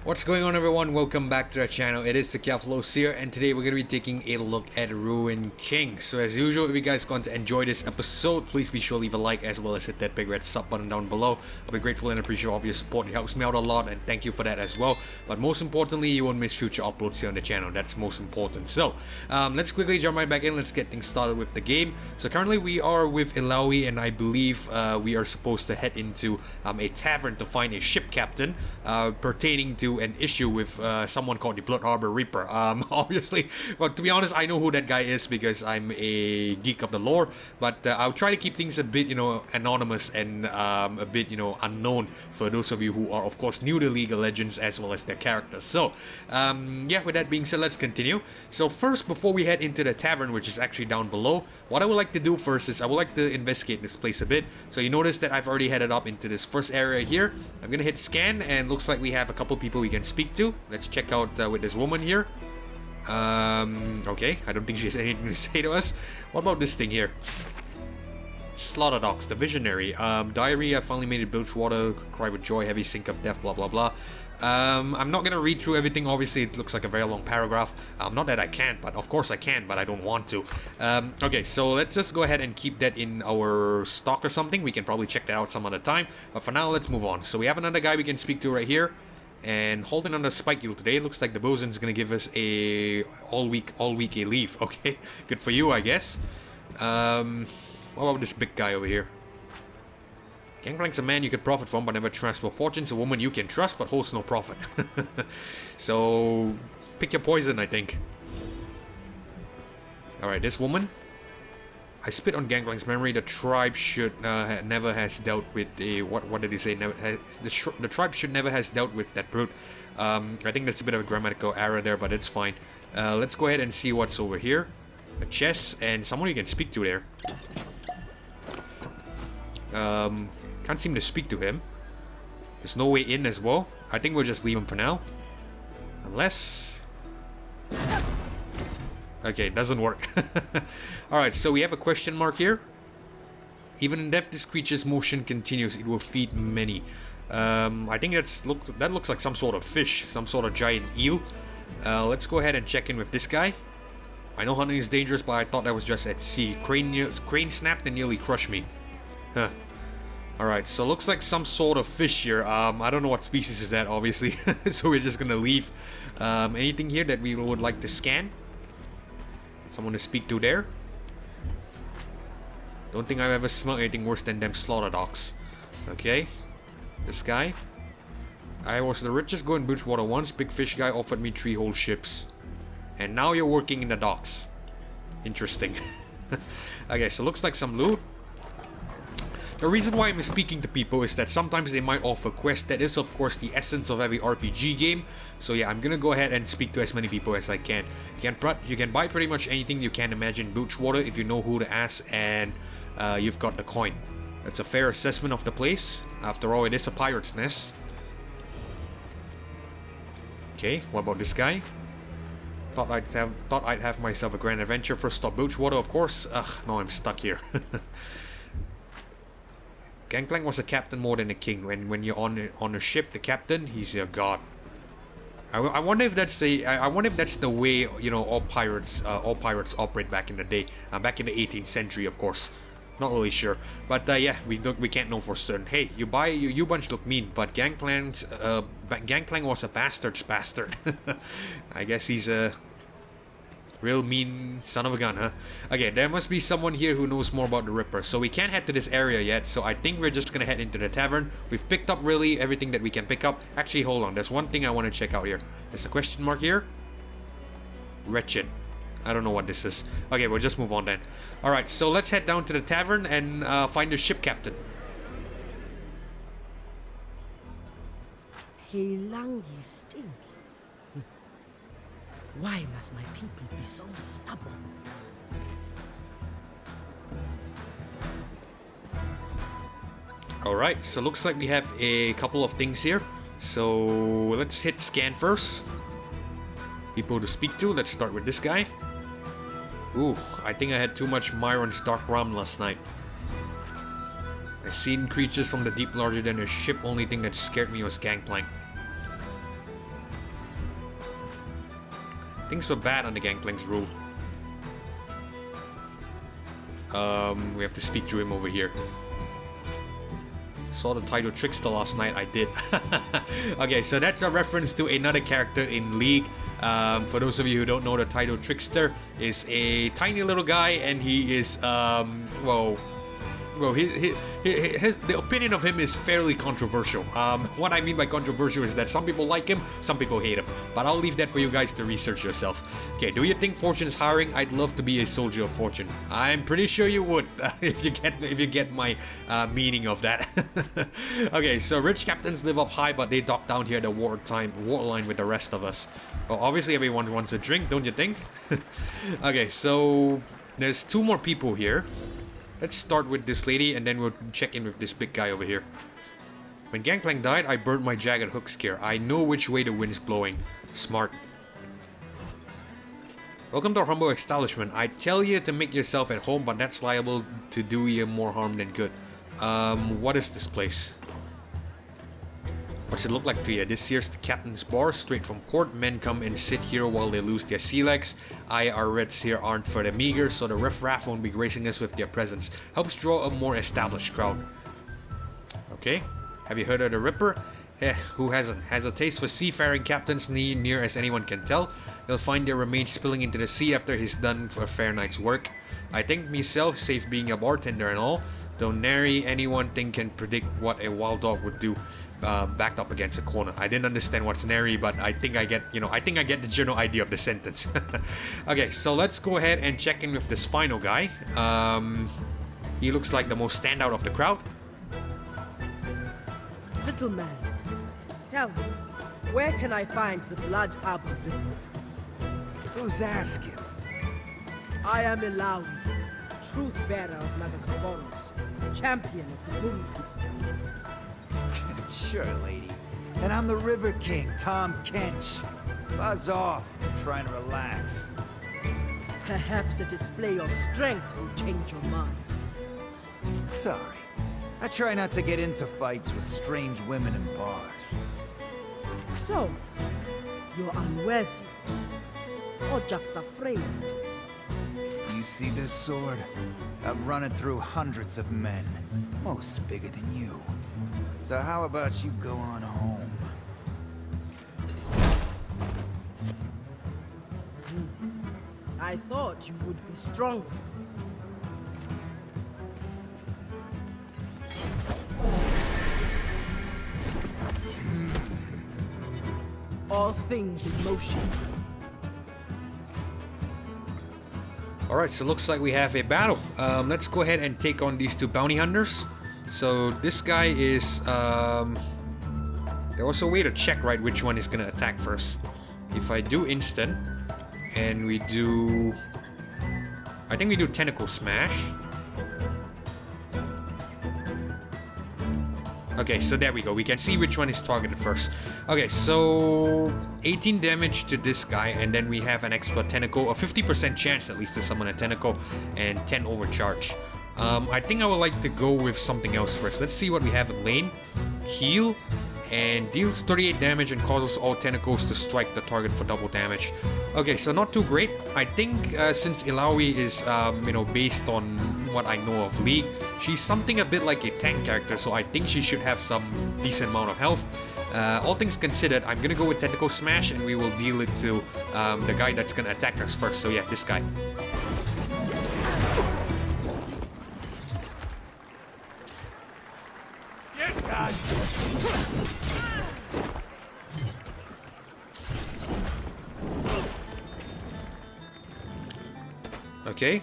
What's going on, everyone? Welcome back to our channel. It is the Flows here, and today we're going to be taking a look at Ruin King. So as usual, if you guys going to enjoy this episode, please be sure to leave a like as well as hit that big red sub button down below. I'll be grateful and appreciate all of your support. It helps me out a lot, and thank you for that as well. But most importantly, you won't miss future uploads here on the channel. That's most important. So let's quickly jump right back in. Let's get things started with the game. So currently we are with Ilawi, and I believe we are supposed to head into a tavern to find a ship captain pertaining to an issue with someone called the Blood Harbor Reaper. Obviously, well, to be honest, I know who that guy is because I'm a geek of the lore, but I'll try to keep things a bit, anonymous and a bit, unknown for those of you who are, of course, new to League of Legends as well as their characters. So, yeah, with that being said, let's continue. So first, before we head into the tavern, which is actually down below, what I would like to do first is I would like to investigate this place a bit. So you notice that I've already headed up into this first area here. I'm gonna hit scan, and looks like we have a couple people we can speak to. Let's check out with this woman here. Okay, I don't think she has anything to say to us. What about this thing here? Slaughter Dogs, the Visionary. Diary, I finally made it, Bilgewater, Cry with Joy, Heavy Sink of Death, blah blah blah. I'm not gonna read through everything. Obviously it looks like a very long paragraph. Not that I can't, but of course I can, but I don't want to. Okay, so let's just go ahead and keep that in our stock or something. We can probably check that out some other time, but for now let's move on. So we have another guy we can speak to right here, and holding on the spike guild today. Looks like the bosun's gonna give us a all week a leave. Okay, good for you, I guess. What about this big guy over here? Gangplank's a man you could profit from but never trust. Well, Fortune's a woman you can trust but holds no profit. So, pick your poison, I think. Alright, this woman. I spit on Gangplank's memory. The tribe should never has dealt with a... What did he say? Never has, the tribe should never has dealt with that brute. I think that's a bit of a grammatical error there, but it's fine. Let's go ahead and see what's over here. A chest and someone you can speak to there. Can't seem to speak to him. There's no way in as well. I think we'll just leave him for now. Unless... Okay, it doesn't work. Alright, so we have a question mark here. Even in death, this creature's motion continues. It will feed many. I think that looks like some sort of fish. Some sort of giant eel. Let's go ahead and check in with this guy. I know hunting is dangerous, but I thought that was just at sea. Crane snapped and nearly crushed me. Huh. Alright, so looks like some sort of fish here. I don't know what species is that, obviously. So we're just gonna leave. Anything here that we would like to scan? Someone to speak to there? Don't think I've ever smelled anything worse than them slaughter dogs. Okay. This guy. I was the richest guy in Bilgewater once. Big fish guy offered me 3 whole ships. And now you're working in the docks. Interesting. Okay, so looks like some loot. The reason why I'm speaking to people is that sometimes they might offer quests. That is, of course, the essence of every RPG game. So yeah, I'm gonna go ahead and speak to as many people as I can. You can buy pretty much anything you can imagine Bilgewater if you know who to ask and you've got the coin. That's a fair assessment of the place. After all, it is a pirate's nest. Okay, what about this guy? Thought I'd have myself a grand adventure. First stop Bilgewater, of course. Ugh, now I'm stuck here. Gangplank was a captain more than a king. When you're on a ship, the captain, he's your god. I wonder if that's the way all pirates operate back in the day, back in the 18th century, of course. Not really sure, but yeah, we can't know for certain. Hey, you bunch look mean, but Gangplank was a bastard's bastard. I guess he's a real mean son of a gun, huh? Okay, there must be someone here who knows more about the Ripper. So we can't head to this area yet, so I think we're just gonna head into the tavern. We've picked up really everything that we can pick up. Actually, hold on, there's one thing I want to check out here. There's a question mark here. Wretched. I don't know what this is. Okay, we'll just move on then. Alright, so let's head down to the tavern and find the ship captain. Heilangi stink. Why must my people be so stubborn? Alright, so looks like we have a couple of things here. So let's hit scan first. People to speak to. Let's start with this guy. Ooh, I think I had too much Myron's Dark Rum last night. I've seen creatures from the deep larger than a ship. Only thing that scared me was Gangplank. Things were bad on the Gangplank's rule. We have to speak to him over here. Saw the title Trickster last night. I did. Okay, so that's a reference to another character in League. For those of you who don't know, the title Trickster is a tiny little guy, and he is well, the opinion of him is fairly controversial. What I mean by controversial is that some people like him, some people hate him. But I'll leave that for you guys to research yourself. Okay, do you think Fortune's hiring? I'd love to be a soldier of Fortune. I'm pretty sure you would, if you get my meaning of that. Okay, so rich captains live up high, but they dock down here at the war line with the rest of us. Well, obviously everyone wants a drink, don't you think? Okay, so there's 2 more people here. Let's start with this lady, and then we'll check in with this big guy over here. When Gangplank died, I burned my jagged hook spear. I know which way the wind's blowing. Smart. Welcome to our humble establishment. I tell you to make yourself at home, but that's liable to do you more harm than good. What is this place? What's it look like to you? This here's the captain's bar, straight from port. Men come and sit here while they lose their sea legs. Our Reds here aren't for the meager, so the riffraff won't be gracing us with their presence. Helps draw a more established crowd. Okay, have you heard of the Ripper? Who hasn't? Has a taste for seafaring captains near as anyone can tell. He'll find their remains spilling into the sea after he's done for a fair night's work. I think myself, safe being a bartender and all, though nary anyone can predict what a wild dog would do. Backed up against a corner. I didn't understand what's nary, but I think I get, I think I get the general idea of the sentence. Okay, so let's go ahead and check in with this final guy. He looks like the most standout of the crowd. Little man, tell me, where can I find the Blood Harbor Ripper? Who's asking? I am Ilawi, truth bearer of Nagakaboros, champion of the Moon People. Sure, lady. And I'm the River King, Tom Kench. Buzz off. I'm trying to relax. Perhaps a display of strength will change your mind. Sorry. I try not to get into fights with strange women in bars. So, you're unworthy, or just afraid? You see this sword? I've run it through hundreds of men, most bigger than you. So how about you go on home? I thought you would be stronger. All things in motion. Alright, so looks like we have a battle. Let's go ahead and take on these 2 bounty hunters. So this guy is, there was a way to check, right, which one is going to attack first. If I do instant, and we do, I think we do tentacle smash. Okay, so there we go. We can see which one is targeted first. Okay, so 18 damage to this guy, and then we have an extra tentacle, a 50% chance at least to summon a tentacle, and 10 overcharge. I think I would like to go with something else first. Let's see what we have in lane. Heal, and deals 38 damage and causes all tentacles to strike the target for double damage. Okay, so not too great. I think since Ilawi is, based on what I know of League, she's something a bit like a tank character, so I think she should have some decent amount of health. All things considered, I'm gonna go with Tentacle Smash, and we will deal it to the guy that's gonna attack us first. So yeah, this guy. Okay.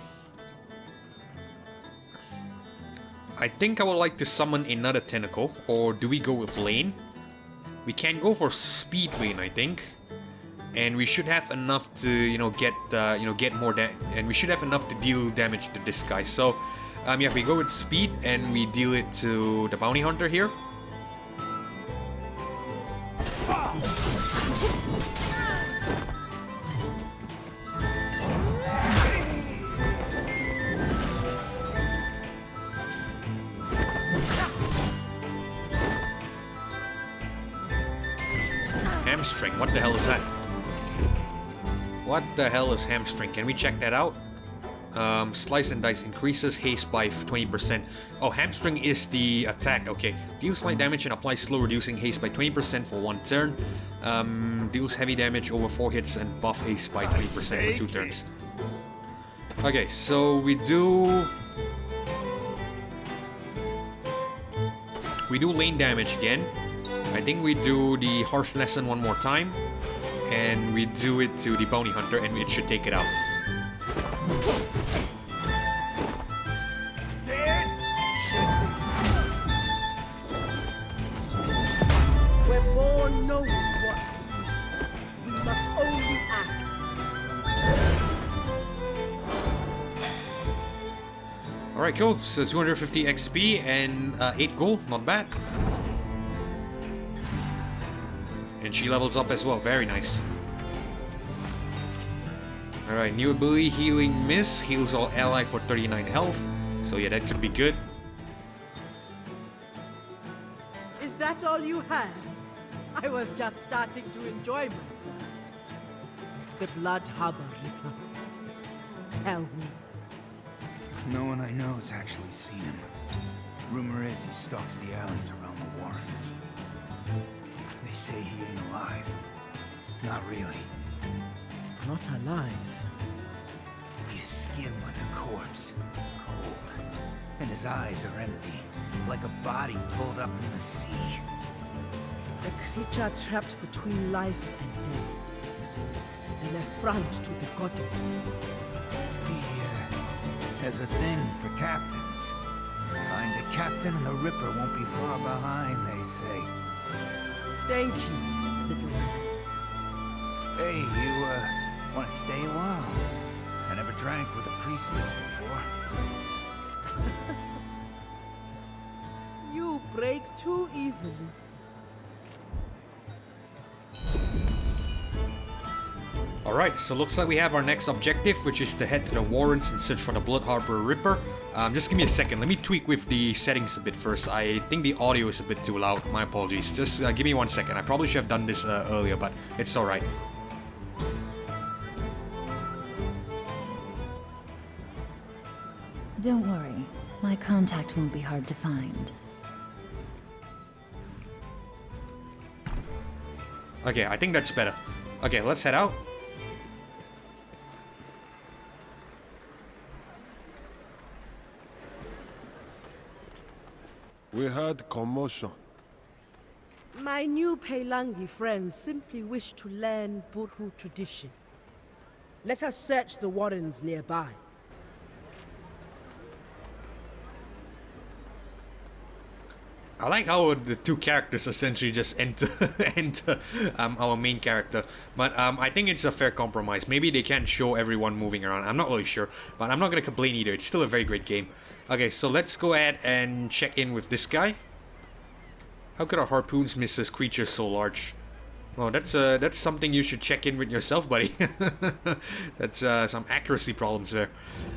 I think I would like to summon another tentacle, or do we go with lane? We can go for speed lane, I think, and we should have enough to get more and we should have enough to deal damage to this guy. So yeah, we go with speed and we deal it to the bounty hunter here. Hamstring, what the hell is that? What the hell is hamstring? Can we check that out? Slice and dice increases haste by 20%. Oh, hamstring is the attack. Okay. Deals light damage and applies slow, reducing haste by 20% for 1 turn. Deals heavy damage over 4 hits and buff haste by 20% for 2 turns. Okay, so we do lane damage again. I think we do the harsh lesson one more time, and we do it to the bounty hunter, and it should take it out. Scared? We're born knowing what to do. We must only act. Alright, cool. So 250 XP and 8 gold. Not bad. And she levels up as well. Very nice. Alright, new ability, Healing Miss. Heals all ally for 39 health. So yeah, that could be good. Is that all you have? I was just starting to enjoy myself. The Blood Harbor Ripper. Tell me. No one I know has actually seen him. Rumor is he stalks the alleys around the Warrens. They say he ain't alive. Not really. Not alive. He is skinned like a corpse. Cold. And his eyes are empty. Like a body pulled up from the sea. A creature trapped between life and death. An affront to the goddess. He has a thing for captains. Find a captain and the Ripper won't be far behind, they say. Thank you, little man. Hey, you, want to stay a while? I never drank with a priestess before. You break too easily. Alright, so looks like we have our next objective, which is to head to the Warrens and search for the Blood Harbor Ripper. Just give me a second. Let me tweak with the settings a bit first. I think the audio is a bit too loud. My apologies. Just give me 1 second. I probably should have done this earlier, but it's alright. Don't worry. My contact won't be hard to find. Okay, I think that's better. Okay, let's head out. We heard commotion. My new Peilangi friends simply wish to learn Burhu tradition. Let us search the Warrens nearby. I like how the two characters essentially just enter our main character, but I think it's a fair compromise. Maybe they can't show everyone moving around. I'm not really sure, but I'm not gonna complain either. It's still a very great game. Okay, so let's go ahead and check in with this guy. How could our harpoons miss this creature so large? Well, that's something you should check in with yourself, buddy. That's some accuracy problems there.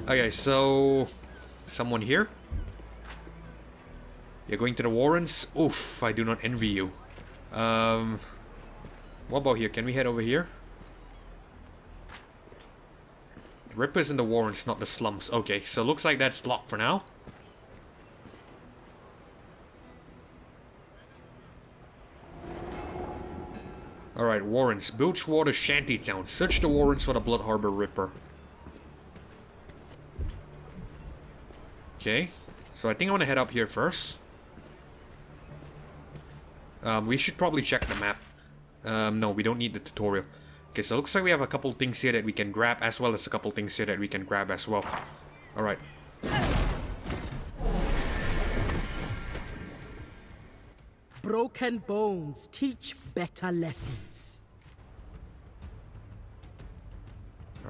Okay, so someone here. You're going to the Warrens? Oof, I do not envy you. What about here? Can we head over here? The Rippers and the Warrens, not the slums. Okay, so looks like that's locked for now. Alright, Warrens. Bilgewater Shantytown. Search the Warrens for the Blood Harbor Ripper. Okay, so I think I want to head up here first. We should probably check the map. No, we don't need the tutorial. Okay, so it looks like we have a couple things here that we can grab, as well as a couple things here that we can grab as well. Alright. Broken bones teach better lessons.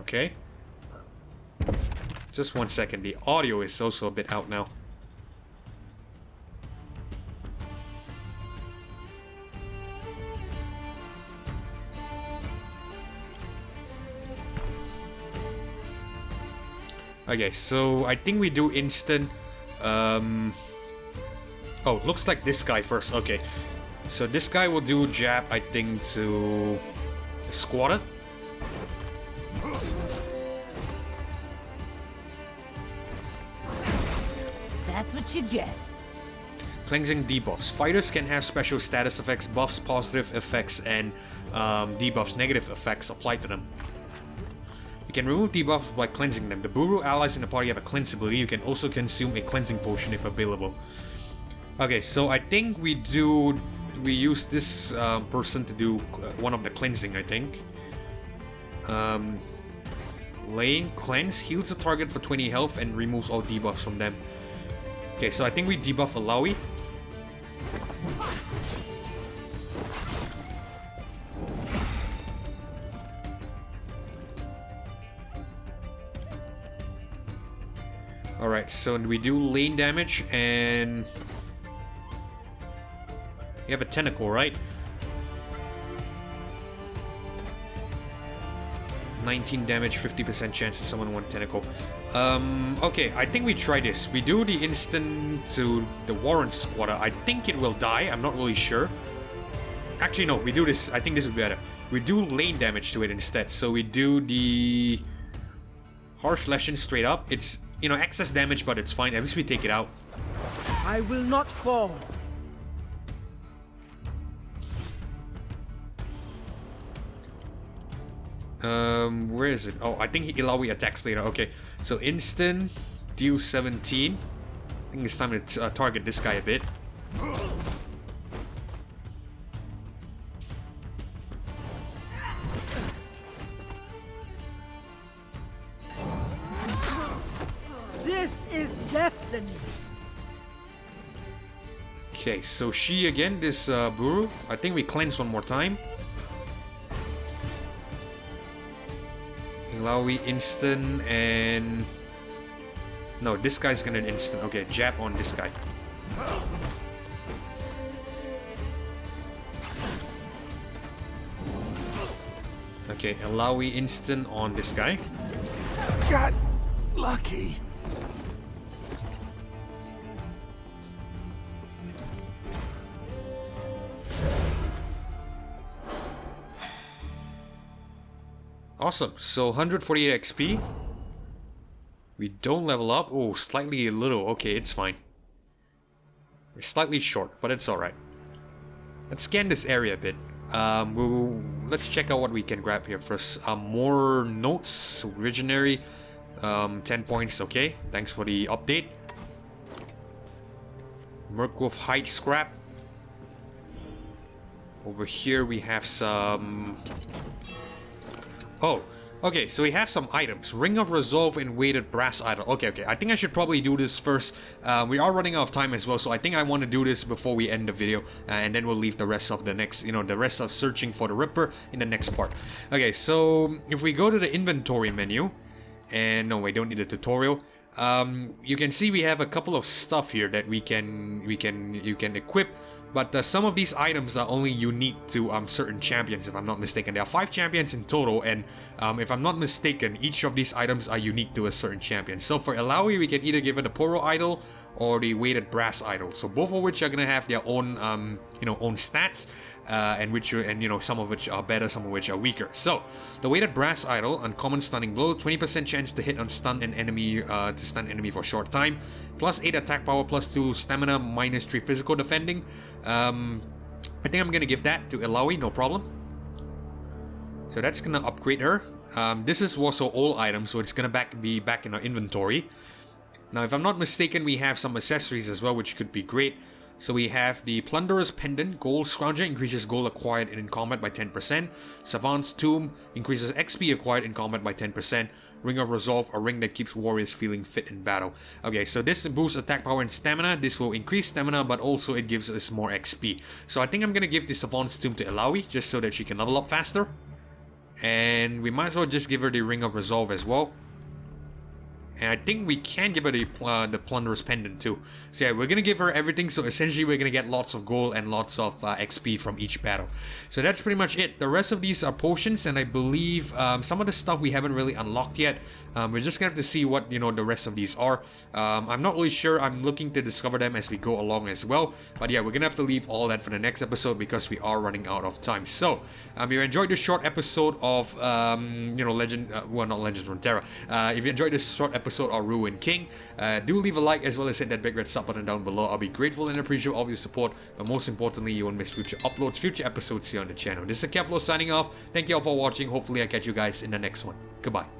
Okay. Just 1 second. The audio is also a bit out now. Okay, so I think we do instant. Oh, looks like this guy first. Okay, so this guy will do jab, I think, to Squatter. That's what you get. Cleansing debuffs. Fighters can have special status effects, buffs, positive effects, and debuffs, negative effects applied to them. You can remove debuffs by cleansing them. The Buru allies in the party have a cleanse ability. You can also consume a cleansing potion if available. Okay, so I think we use this person to do one of the cleansing, I think. Lane cleanse heals the target for 20 health and removes all debuffs from them. Okay, so I think we debuff Alawi. Alright, so we do lane damage and you have a tentacle, right? 19 damage, 50% chance that someone won tentacle. Okay, I think we try this. We do the instant to the Warren squatter. I think it will die. I'm not really sure. Actually, no, we do this. I think this would be better. We do lane damage to it instead. So we do the Harsh Lesson straight up. It's, you know, excess damage, but it's fine. At least we take it out. I will not fall. Where is it? Oh, I think Ilawi attacks later. Okay, so instant, deal 17. I think it's time to target this guy a bit. This is destiny. Okay, so she again, this Buru. I think we cleanse one more time. Ilawi instant and... No, this guy's gonna instant. Okay, jab on this guy. Okay, Ilawi instant on this guy. Got lucky. Awesome, so 148 XP. We don't level up. Oh, slightly a little. Okay, it's fine. We're slightly short, but it's alright. Let's scan this area a bit. Let's check out what we can grab here first. More notes, originary. 10 points, okay. Thanks for the update. Merkwolf hide scrap. Over here we have some... Oh, okay, so we have some items. Ring of Resolve and weighted brass idol. Okay, I think I should probably do this first. We are running out of time as well, so I think I want to do this before we end the video. And then we'll leave the rest of the next, the rest of searching for the Ripper in the next part. Okay, so if we go to the inventory menu, and no, we don't need a tutorial. You can see we have a couple of stuff here that you can equip. But some of these items are only unique to certain champions, if I'm not mistaken. There are 5 champions in total, and if I'm not mistaken, each of these items are unique to a certain champion. So for Alawi, we can either give it the Poro Idol or the weighted brass idol. So both of which are gonna have their own, own stats, and some of which are better, some of which are weaker. So the weighted brass idol, uncommon stunning blow, 20% chance to hit on stun an enemy, to stun enemy for a short time, plus 8 attack power, plus 2 stamina, minus 3 physical defending. I think I'm gonna give that to Ilawi, no problem. So that's gonna upgrade her. This is also all items, so it's gonna be back in our inventory. Now, if I'm not mistaken, we have some accessories as well, which could be great. So we have the Plunderer's Pendant, Gold Scrounger, increases gold acquired in combat by 10%. Savant's Tomb, increases XP acquired in combat by 10%. Ring of Resolve, a ring that keeps warriors feeling fit in battle. Okay, so this boosts attack power and stamina. This will increase stamina, but also it gives us more XP. So I think I'm gonna give the Savant's Tomb to Ilawi, just so that she can level up faster. And we might as well just give her the Ring of Resolve as well. And I think we can give her the Plunderer's Pendant too. So yeah, we're gonna give her everything, so essentially we're gonna get lots of gold and lots of XP from each battle. So that's pretty much it. The rest of these are potions, and I believe some of the stuff we haven't really unlocked yet. We're just gonna have to see what, the rest of these are. I'm not really sure. I'm looking to discover them as we go along as well. But yeah, we're gonna have to leave all that for the next episode because we are running out of time. So, if you enjoyed this short episode of, not Legends of Runeterra. If you enjoyed this short episode episode of Ruin King. Do leave a like as well as hit that big red sub button down below. I'll be grateful and appreciative of your support, but most importantly, you won't miss future uploads, future episodes here on the channel. This is Keflo signing off. Thank you all for watching. Hopefully I catch you guys in the next one. Goodbye.